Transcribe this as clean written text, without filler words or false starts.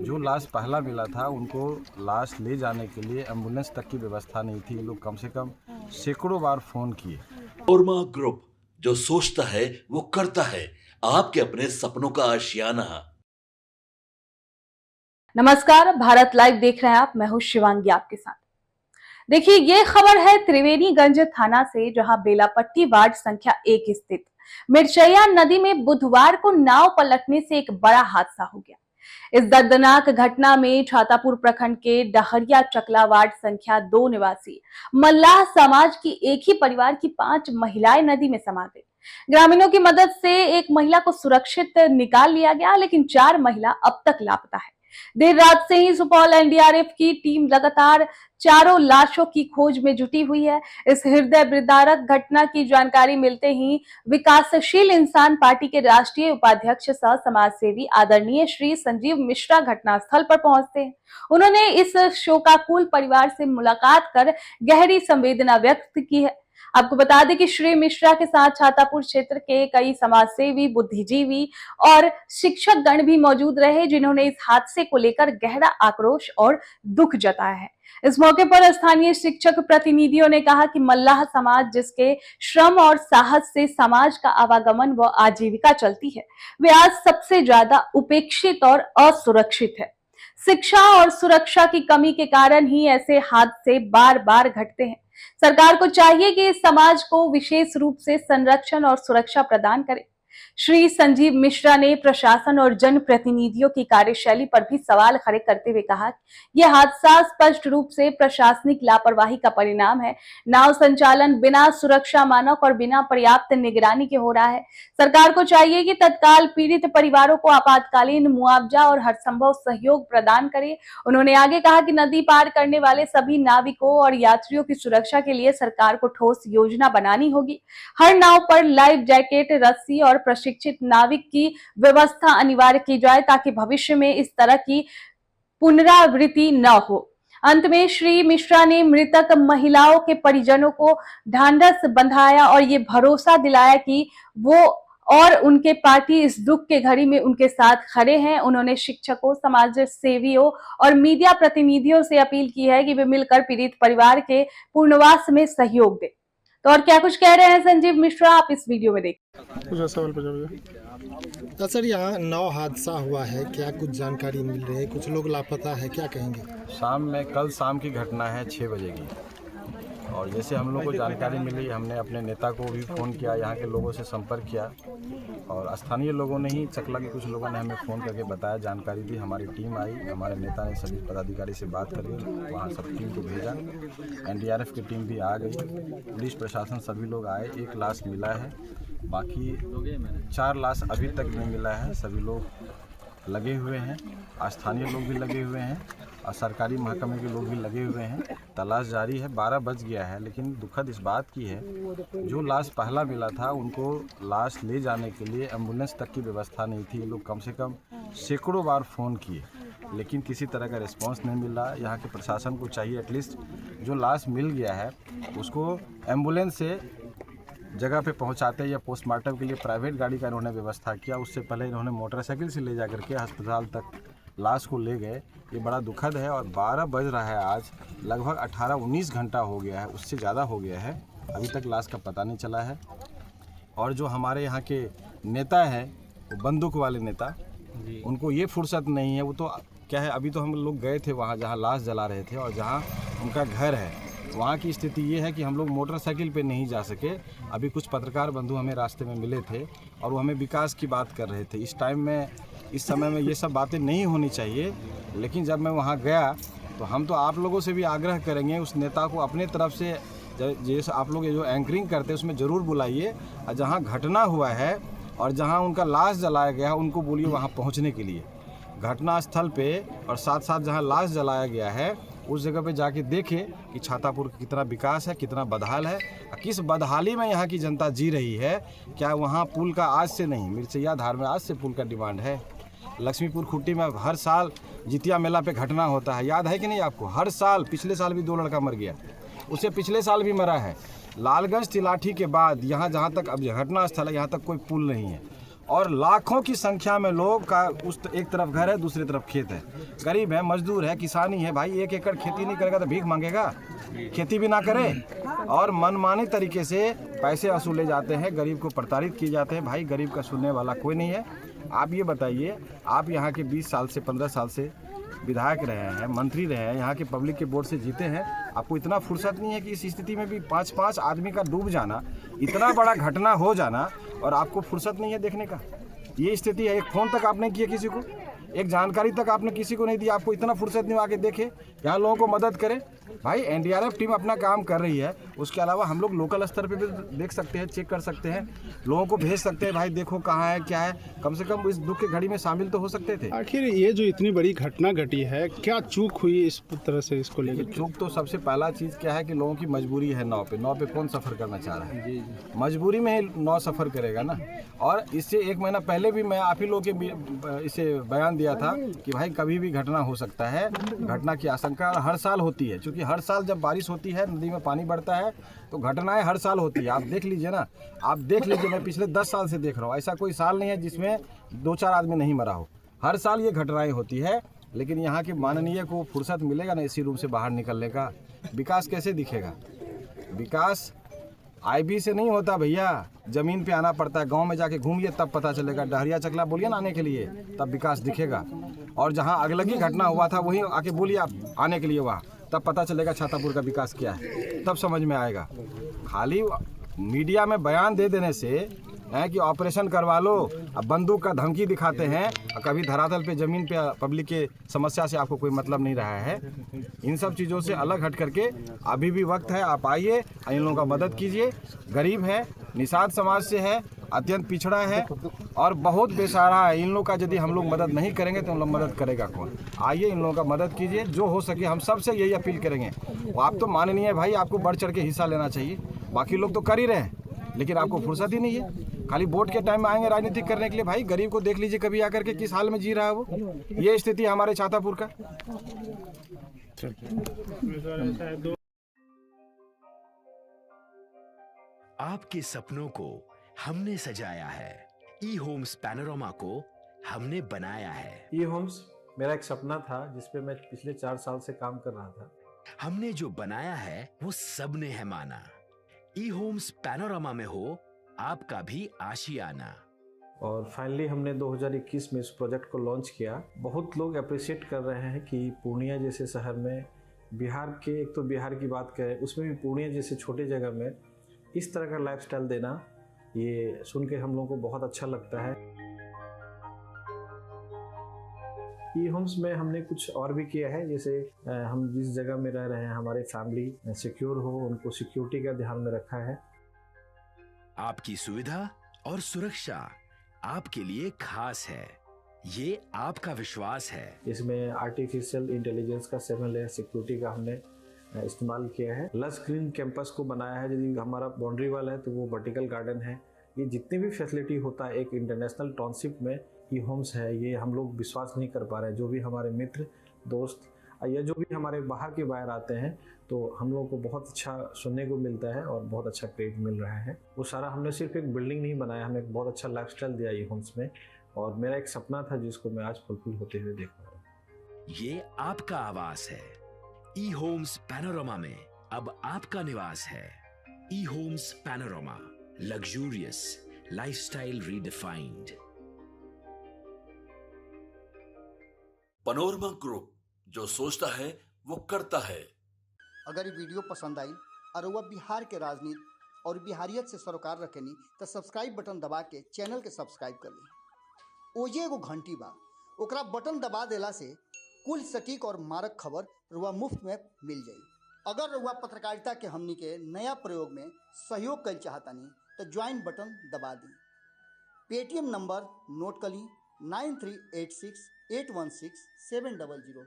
जो लाश पहला मिला था उनको लाश ले जाने के लिए एम्बुलेंस तक की व्यवस्था नहीं थी। ये लोग कम से कम सैकड़ों बार फ़ोन किए। ओरमा ग्रुप, जो सोचता है वो करता है। आपके अपने सपनों का आशियाना। नमस्कार, भारत लाइव देख रहे हैं आप। मैं हूं शिवांगी आपके साथ। देखिए, ये खबर है त्रिवेणीगंज थाना से, जहां बेलापट्टी वार्ड संख्या 1 स्थित मिर्चैया नदी में बुधवार को नाव पलटने से एक बड़ा हादसा हो गया। इस दर्दनाक घटना में छातापुर प्रखंड के डहरिया चकला वार्ड संख्या 2 निवासी मल्लाह समाज की एक ही परिवार की 5 महिलाएं नदी में समा गई। ग्रामीणों की मदद से एक महिला को सुरक्षित निकाल लिया गया, लेकिन 4 महिला अब तक लापता है। देर रात से ही सुपौल एनडीआरएफ की टीम लगातार चारों लाशों की खोज में जुटी हुई है। इस हृदय विदारक घटना की जानकारी मिलते ही विकासशील इंसान पार्टी के राष्ट्रीय उपाध्यक्ष सह समाज सेवी आदरणीय श्री संजीव मिश्रा घटनास्थल पर पहुंचते हैं। उन्होंने इस शोकाकुल परिवार से मुलाकात कर गहरी संवेदना व्यक्त की है। आपको बता दें कि श्री मिश्रा के साथ छातापुर क्षेत्र के कई समाजसेवी, बुद्धिजीवी और शिक्षक गण भी मौजूद रहे, जिन्होंने इस हादसे को लेकर गहरा आक्रोश और दुख जताया है। इस मौके पर स्थानीय शिक्षक प्रतिनिधियों ने कहा कि मल्लाह समाज जिसके श्रम और साहस से समाज का आवागमन व आजीविका चलती है, वे आज सबसे ज्यादा उपेक्षित और असुरक्षित है। शिक्षा और सुरक्षा की कमी के कारण ही ऐसे हादसे बार बार घटते हैं। सरकार को चाहिए कि इस समाज को विशेष रूप से संरक्षण और सुरक्षा प्रदान करे। श्री संजीव मिश्रा ने प्रशासन और जनप्रतिनिधियों की कार्यशैली पर भी सवाल खड़े करते हुए कहा, यह हादसा स्पष्ट रूप से प्रशासनिक लापरवाही का परिणाम है। नाव संचालन बिना सुरक्षा मानक और बिना पर्याप्त निगरानी के हो रहा है। सरकार को चाहिए कि तत्काल पीड़ित परिवारों को आपातकालीन मुआवजा और हर संभव सहयोग प्रदान करे। उन्होंने आगे कहा कि नदी पार करने वाले सभी नाविकों और यात्रियों की सुरक्षा के लिए सरकार को ठोस योजना बनानी होगी। हर नाव पर लाइफ जैकेट, रस्सी और प्रशिक्षित नाविक की व्यवस्था अनिवार्य की जाए, ताकि भविष्य में इस तरह की पुनरावृत्ति न हो। अंत में श्री मिश्रा ने मृतक महिलाओं के परिजनों को ढांढस बंधाया और ये भरोसा दिलाया कि वो और उनके पार्टी इस दुख के घड़ी में उनके साथ खड़े हैं। उन्होंने शिक्षकों, समाज सेवियों और मीडिया प्रतिनिधियों से अपील की है कि वे मिलकर पीड़ित परिवार के पुनर्वास में सहयोग दें। तो और क्या कुछ कह रहे हैं संजीव मिश्रा, आप इस वीडियो में देखिए। कुछ सवाल पूछा सर, यहाँ नाव हादसा हुआ है, क्या कुछ जानकारी मिल रही है? कुछ लोग लापता है, क्या कहेंगे? कल शाम की घटना है 6 बजे की, और जैसे हम लोग को जानकारी मिली, हमने अपने नेता को भी फ़ोन किया, यहाँ के लोगों से संपर्क किया, और स्थानीय लोगों ने ही, चकला के कुछ लोगों ने हमें फ़ोन करके बताया, जानकारी दी। हमारी टीम आई, हमारे नेता ने सभी पदाधिकारी से बात करी, वहाँ सब टीम को भेजा। एनडीआरएफ की टीम भी आ गई, पुलिस प्रशासन सभी लोग आए। 1 लाश मिला है, बाकी 4 लाश अभी तक नहीं मिला है। सभी लोग लगे हुए हैं, स्थानीय लोग भी लगे हुए हैं और सरकारी महकमे के लोग भी लगे हुए हैं। तलाश जारी है। 12 बज गया है, लेकिन दुखद इस बात की है, जो लाश पहला मिला था उनको लाश ले जाने के लिए एम्बुलेंस तक की व्यवस्था नहीं थी। ये लोग कम से कम सैकड़ों बार फ़ोन किए, लेकिन किसी तरह का रिस्पांस नहीं मिला। यहाँ के प्रशासन को चाहिए एटलीस्ट जो लाश मिल गया है उसको एम्बुलेंस से जगह पे पहुंचाते या पोस्टमार्टम के लिए प्राइवेट गाड़ी का इन्होंने व्यवस्था किया। उससे पहले इन्होंने मोटरसाइकिल से ले जा करके अस्पताल तक लाश को ले गए। ये बड़ा दुखद है। और 12 बज रहा है, आज लगभग 18-19 घंटा हो गया है, उससे ज़्यादा हो गया है, अभी तक लाश का पता नहीं चला है। और जो हमारे यहाँ के नेता हैं, वो बंदूक वाले नेता, उनको ये फुर्सत नहीं है। वो तो क्या है, अभी तो हम लोग गए थे वहाँ जहाँ लाश जला रहे थे और जहाँ उनका घर है, वहाँ की स्थिति ये है कि हम लोग मोटरसाइकिल पे नहीं जा सके। अभी कुछ पत्रकार बंधु हमें रास्ते में मिले थे और वो हमें विकास की बात कर रहे थे। इस समय में ये सब बातें नहीं होनी चाहिए, लेकिन जब मैं वहाँ गया तो हम तो आप लोगों से भी आग्रह करेंगे, उस नेता को अपने तरफ से, जैसे आप लोग जो एंकरिंग करते हैं उसमें ज़रूर बुलाइए, और जहाँ घटना हुआ है और जहाँ उनका लाश जलाया गया है उनको बोलिए वहाँ पहुँचने के लिए, घटना स्थल पे, और साथ साथ जहाँ लाश जलाया गया है उस जगह पे जाके देखे कि छातापुर का कितना विकास है, कितना बदहाल है, किस बदहाली में यहाँ की जनता जी रही है। क्या वहाँ पुल का आज से नहीं, मिर्चैया धार में आज से पुल का डिमांड है। लक्ष्मीपुर खुट्टी में हर साल जितिया मेला पे घटना होता है, याद है कि नहीं आपको? हर साल, पिछले साल भी 2 लड़का मर गया, उससे पिछले साल भी मरा है। लालगंज तिलाठी के बाद यहाँ जहाँ तक अब घटना स्थल है, यहाँ तक कोई पुल नहीं है। और लाखों की संख्या में लोग का उस एक तरफ घर है, दूसरी तरफ खेत है, गरीब है, मजदूर है, किसानी है। भाई 1 एकड़ खेती नहीं करेगा तो भीख मांगेगा, खेती भी ना करे और मनमानी तरीके से पैसे वसूले जाते हैं, गरीब को प्रताड़ित किए जाते हैं। भाई गरीब का सुनने वाला कोई नहीं है। आप ये बताइए, आप यहाँ के 20 साल से 15 साल से विधायक रहे हैं, मंत्री रहे हैं, यहाँ के पब्लिक के बोर्ड से जीते हैं, आपको इतना फुर्सत नहीं है कि इस स्थिति में भी 5-5 आदमी का डूब जाना, इतना बड़ा घटना हो जाना और आपको फुर्सत नहीं है देखने का? ये स्थिति है। एक फ़ोन तक आपने किया किसी को, एक जानकारी तक आपने किसी को नहीं दी, आपको इतना फुर्सत नहीं आके देखे, यहाँ लोगों को मदद करें। भाई एनडीआरएफ टीम अपना काम कर रही है, उसके अलावा हम लोग लोकल स्तर पे भी देख सकते हैं, चेक कर सकते हैं, लोगों को भेज सकते हैं, भाई देखो कहाँ है क्या है, कम से कम इस दुख की घड़ी में शामिल तो हो सकते थे। आखिर ये जो इतनी बड़ी घटना घटी है, क्या चूक हुई इस तरह से इसको लेकर? चूक तो सबसे पहला चीज़ क्या है कि लोगों की मजबूरी है। नाव पे कौन सफ़र करना चाह रहा है? मजबूरी में ही नाव सफ़र करेगा ना। और इससे 1 महीना पहले भी मैं आप ही लोगों के इसे बयान दिया था कि भाई कभी भी घटना हो सकता है, घटना की आशंका हर साल होती है, क्योंकि हर साल जब बारिश होती है, नदी में पानी बढ़ता है, तो घटनाएं हर साल होती है। आप देख लीजिए ना, आप देख लीजिए, मैं पिछले 10 साल से देख रहा हूँ, ऐसा कोई साल नहीं है जिसमें 2-4 आदमी नहीं मरा हो। हर साल ये घटनाएं होती है, लेकिन यहाँ के माननीय को फुर्सत मिलेगा ना इसी रूम से बाहर निकलने का? विकास कैसे दिखेगा? विकास आईबी से नहीं होता भैया, ज़मीन पे आना पड़ता है। गांव में जाके घूमिए तब पता चलेगा। डहरिया चकला बोलिए ना आने के लिए, तब विकास दिखेगा। और जहां अगलगी घटना हुआ था वहीं आके बोलिए आप आने के लिए, वहाँ तब पता चलेगा छातापुर का विकास क्या है, तब समझ में आएगा। खाली मीडिया में बयान दे देने से है कि ऑपरेशन करवा लो, अब बंदूक का धमकी दिखाते हैं, कभी धरातल पे ज़मीन पे पब्लिक के समस्या से आपको कोई मतलब नहीं रहा है। इन सब चीज़ों से अलग हट करके अभी भी वक्त है, आप आइए, इन लोगों का मदद कीजिए। गरीब है, निषाद समाज से है, अत्यंत पिछड़ा है और बहुत बेसहारा है। इन लोगों का यदि हम लोग मदद नहीं करेंगे तो हम लोग मदद करेगा कौन? आइए, इन लोगों का मदद कीजिए, जो हो सके हम सबसे यही अपील करेंगे। आप तो माननीय भाई, आपको बढ़ चढ़ के हिस्सा लेना चाहिए, बाकी लोग तो कर ही रहे हैं, लेकिन आपको फुर्सत ही नहीं है। खाली वोट के टाइम में आएंगे राजनीति करने के लिए। भाई गरीब को देख लीजिए कभी आकर के किस हाल में जी रहा है वो। ये स्थिति हमारे छातापुर का। आपके सपनों को हमने सजाया है, ई होम्स पैनोरमा को हमने बनाया है। ई होम्स मेरा एक सपना था जिसपे मैं पिछले 4 साल से काम कर रहा था। हमने जो बनाया है वो सबने है माना। ई होम्स पैनोरमा में हो आपका भी आशियाना। और फाइनली हमने 2021 में इस प्रोजेक्ट को लॉन्च किया। बहुत लोग अप्रिशिएट कर रहे हैं कि पूर्णिया जैसे शहर में, बिहार के, एक तो बिहार की बात करें उसमें भी पूर्णिया जैसे छोटे जगह में इस तरह का लाइफस्टाइल देना, ये सुन के हम लोगों को बहुत अच्छा लगता है। ई होम्स में हमने कुछ और भी किया है, जैसे हम जिस जगह में रह रहे हैं हमारे फैमिली सिक्योर हो, उनको सिक्योरिटी का ध्यान में रखा है। आपकी सुविधा और सुरक्षा आपके लिए खास है, ये आपका विश्वास है। इसमें आर्टिफिशियल इंटेलिजेंस का 7 लेयर सिक्योरिटी का हमने इस्तेमाल किया है। लस ग्रीन कैंपस को बनाया है। यदि हमारा बाउंड्री वाल है तो वो वर्टिकल गार्डन है। ये जितनी भी फैसिलिटी होता है एक इंटरनेशनल टाउनशिप में ई होम्स है, ये हम लोग विश्वास नहीं कर पा रहे हैं। जो भी हमारे मित्र दोस्त या जो भी हमारे बाहर के बाहर आते हैं तो हम लोगों को बहुत अच्छा सुनने को मिलता है और बहुत अच्छा क्रेडिट मिल रहा है। वो सारा हमने सिर्फ एक बिल्डिंग नहीं बनाया, हमें एक बहुत अच्छा लाइफस्टाइल दिया ई होम्स में, और मेरा एक सपना था जिसको मैं आज फुलफिल होते हुए देख रहा हूँ। ये आपका आवास है। ई होम्स पैनोरमा में अब आपका निवास है। E Homes Panorama, luxurious lifestyle redefined. Panorama group, जो सोचता है वो करता है। अगर ये वीडियो पसंद आई और वह बिहार के राजनीति और बिहारियत से सरोकार रखेनी तो सब्सक्राइब बटन दबा के चैनल के सब्सक्राइब कर ली। ओजे एगो घंटी बा, ओकरा बटन दबा देला से कुल सटीक और मारक खबर रुआ मुफ्त में मिल जाई। अगर रुआ पत्रकारिता के हमनी के नया प्रयोग में सहयोग कर चाहतानी तो ज्वाइन बटन दबा दी। पेटीएम नंबर नोट कर ली 9386816700।